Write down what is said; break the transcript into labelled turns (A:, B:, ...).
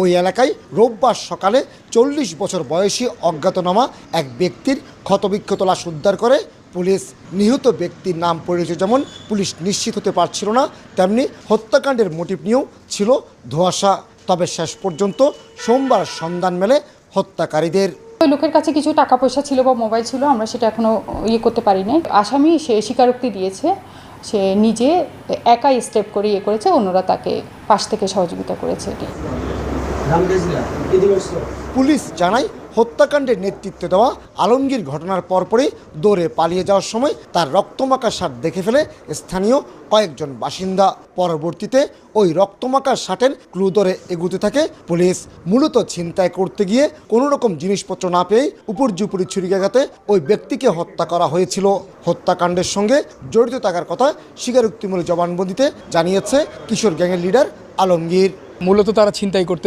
A: ওই এলাকায় রোববার সকালে 40 বছর বয়সী অজ্ঞাতনামা এক ব্যক্তির ক্ষতবিক্ষত লাশ উদ্ধার করে পুলিশ। নিহত ব্যক্তির নাম পরিচয় যেমন পুলিশ নিশ্চিত হতে পারছিল না, তেমনি হত্যাকাণ্ডের মোটিভ নিয়েও ছিল ধোঁয়াশা। তবে শেষ পর্যন্ত সোমবার সন্ধান মেলে হত্যাকারীদের।
B: ওই লোকের কাছে কিছু টাকা পয়সা ছিল বা মোবাইল ছিল, আমরা সেটা এখনো করতে পারিনি। আসামি সে স্বীকারোক্তি দিয়েছে, সে নিজে একাই স্টেপ করে করেছে, অন্যরা তাকে পাশ থেকে সহযোগিতা করেছে।
A: পুলিশ জানায় হত্যাকাণ্ডের নেতৃত্ব দেওয়া আলমগীর ঘটনার পরপরই দৌড়ে পালিয়ে যাওয়ার সময় তার রক্তমাখা শার্ট দেখে ফেলে স্থানীয় কয়েকজন বাসিন্দা। পরবর্তীতে ওই রক্তমাখা শার্টের ক্লু ধরে এগুতে থাকে পুলিশ। মূলত ছিনতাই করতে গিয়ে কোনো রকম জিনিসপত্র না পেয়ে উপর্যুপরি ছুরিকাঘাতে ওই ব্যক্তিকে হত্যা করা হয়েছিল। হত্যাকাণ্ডের সঙ্গে জড়িত থাকার কথা স্বীকারোক্তিমূলক জবানবন্দিতে জানিয়েছে কিশোর গ্যাংয়ের লিডার আলমগীর।
C: মূলত তারা ছিনতাই করতে